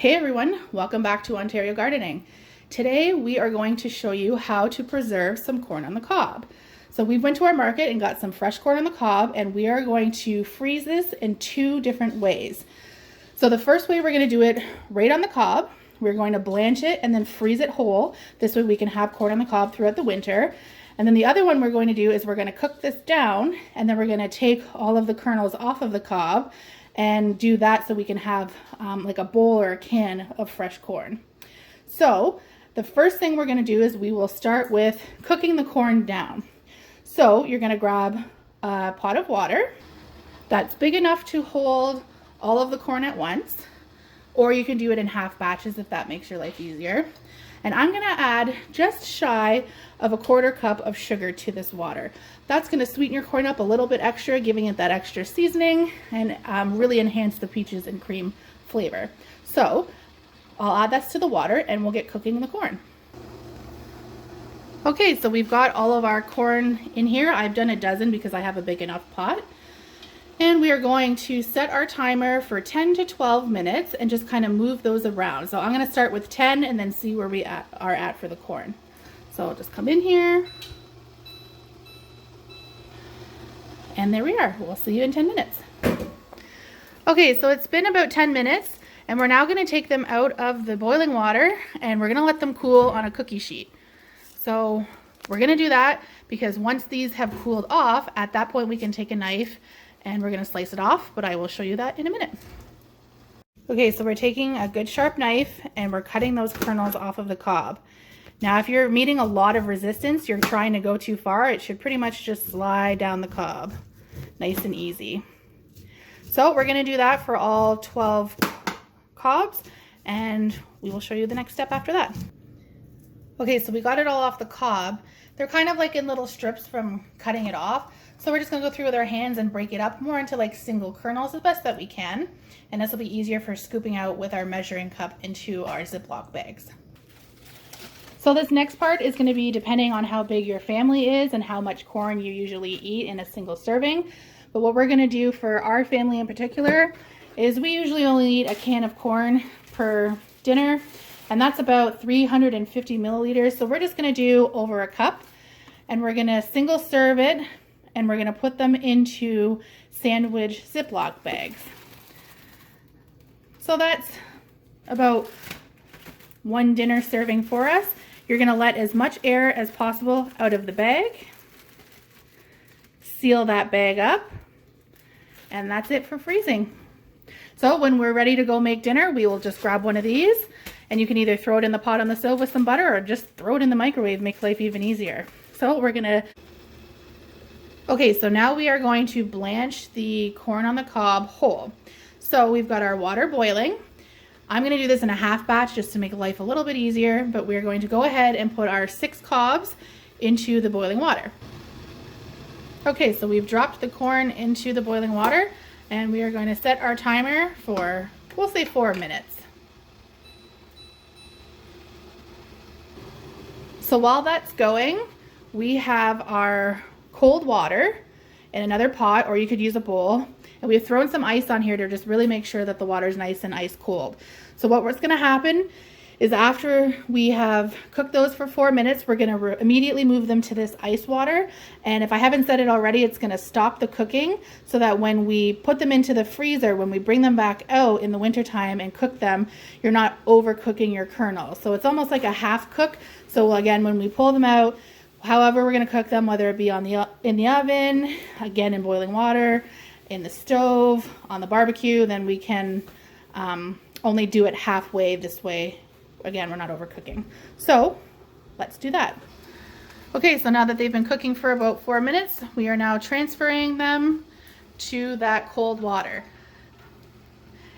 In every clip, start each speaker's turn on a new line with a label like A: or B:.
A: Hey everyone, welcome back to Ontario Gardening. Today we are going to show you how to preserve some corn on the cob. So we went to our market and got some fresh corn on the cob, and we are going to freeze this in two different ways. So the first way, we're going to do it right on the cob. We're going to blanch it and then freeze it whole. This way we can have corn on the cob throughout the winter. And then the other one we're going to do is we're going to cook this down, and then we're going to take all of the kernels off of the cob and do that so we can have like a bowl or a can of fresh corn. So the first thing we're going to do is we will start with cooking the corn down. So you're going to grab a pot of water that's big enough to hold all of the corn at once, or you can do it in half batches if that makes your life easier. And I'm going to add just shy of a quarter cup of sugar to this water. That's going to sweeten your corn up a little bit extra, giving it that extra seasoning and really enhance the peaches and cream flavor. So I'll add this to the water and we'll get cooking the corn. Okay, so we've got all of our corn in here. I've done a dozen because I have a big enough pot. And we are going to set our timer for 10 to 12 minutes and just kind of move those around. So I'm going to start with 10 and then see where we are at for the corn. So I'll just come in here. And there we are. We'll see you in 10 minutes. Okay, so it's been about 10 minutes, and we're now going to take them out of the boiling water and we're going to let them cool on a cookie sheet. So we're going to do that because once these have cooled off, at that point we can take a knife and we're going to slice it off, but I will show you that in a minute. Okay, so we're taking a good sharp knife and we're cutting those kernels off of the cob. Now, if you're meeting a lot of resistance, you're trying to go too far, it should pretty much just slide down the cob. Nice and easy. So we're going to do that for all 12 cobs, and we will show you the next step after that. Okay, so we got it all off the cob. They're kind of like in little strips from cutting it off. So we're just going to go through with our hands and break it up more into like single kernels as best that we can. And this will be easier for scooping out with our measuring cup into our Ziploc bags. So this next part is going to be depending on how big your family is and how much corn you usually eat in a single serving. But what we're going to do for our family in particular is we usually only eat a can of corn per dinner. And that's about 350 milliliters. So we're just going to do over a cup, and we're going to single serve it, and we're going to put them into sandwich Ziploc bags. So that's about one dinner serving for us. You're going to let as much air as possible out of the bag. Seal that bag up, and that's it for freezing. So when we're ready to go make dinner, we will just grab one of these, and you can either throw it in the pot on the stove with some butter or just throw it in the microwave, make life even easier. So we're gonna, okay, so now we are going to blanch the corn on the cob whole. So we've got our water boiling. I'm gonna do this in a half batch just to make life a little bit easier, but we're going to go ahead and put our 6 cobs into the boiling water. Okay, so we've dropped the corn into the boiling water, and we are going to set our timer for, we'll say 4 minutes. So while that's going, we have our cold water in another pot, or you could use a bowl, and we've thrown some ice on here to just really make sure that the water is nice and ice cold. So what's going to happen is after we have cooked those for 4 minutes, we're going to immediately move them to this ice water. And if I haven't said it already, it's going to stop the cooking so that when we put them into the freezer, when we bring them back out in the wintertime and cook them, you're not overcooking your kernels. So it's almost like a half cook. So again, when we pull them out, however we're going to cook them, whether it be in the oven, again in boiling water, in the stove, on the barbecue, then we can only do it halfway this way. Again, we're not overcooking. So let's do that. Okay, so now that they've been cooking for about 4 minutes, we are now transferring them to that cold water.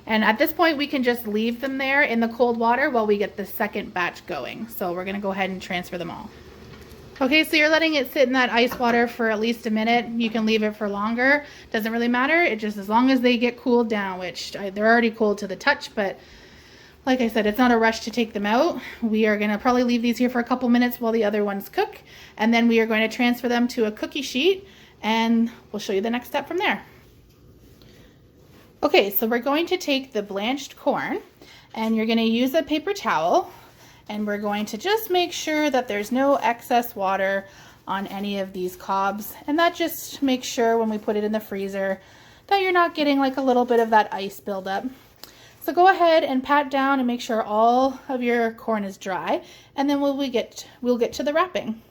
A: And at this point, we can just leave them there in the cold water while we get the second batch going. So we're gonna go ahead and transfer them all. Okay, so you're letting it sit in that ice water for at least a minute. You can leave it for longer. Doesn't really matter. It just, as long as they get cooled down, which they're already cold to the touch, but like I said, it's not a rush to take them out. We are gonna probably leave these here for a couple minutes while the other ones cook, and then we are going to transfer them to a cookie sheet, and we'll show you the next step from there. Okay, so we're going to take the blanched corn and you're going to use a paper towel and we're going to just make sure that there's no excess water on any of these cobs, and that just makes sure when we put it in the freezer that you're not getting like a little bit of that ice buildup. So go ahead and pat down and make sure all of your corn is dry, and then we'll get to the wrapping.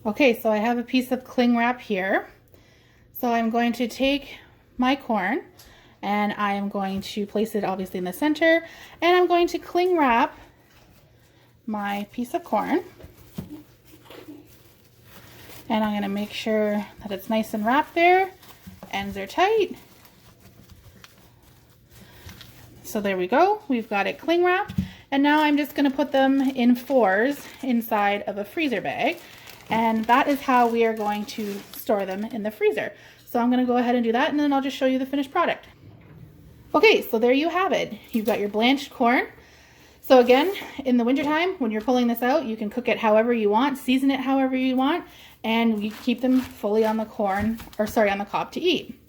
A: Okay, so I have a piece of cling wrap here. So I'm going to take my corn and I am going to place it obviously in the center, and I'm going to cling wrap my piece of corn. And I'm going to make sure that it's nice and wrapped there. Ends are tight. So there we go. We've got it cling wrapped. And now I'm just going to put them in 4s inside of a freezer bag. And that is how we are going to store them in the freezer. So I'm going to go ahead and do that, and then I'll just show you the finished product. Okay, so there you have it. You've got your blanched corn. So again, in the wintertime, when you're pulling this out, you can cook it however you want, season it however you want, and you keep them fully on the on the cob to eat.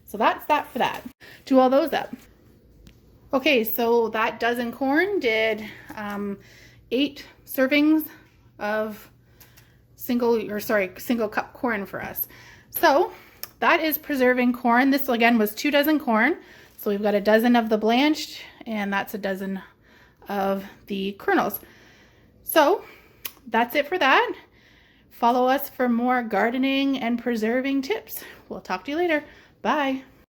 A: So that's that for that. Do all those up. Okay, so that dozen corn did 8 servings of single cup corn for us. So that is preserving corn. This again was 2 dozen corn. So we've got a dozen of the blanched, and that's a dozen of the kernels. So that's it for that. Follow us for more gardening and preserving tips. We'll talk to you later. Bye.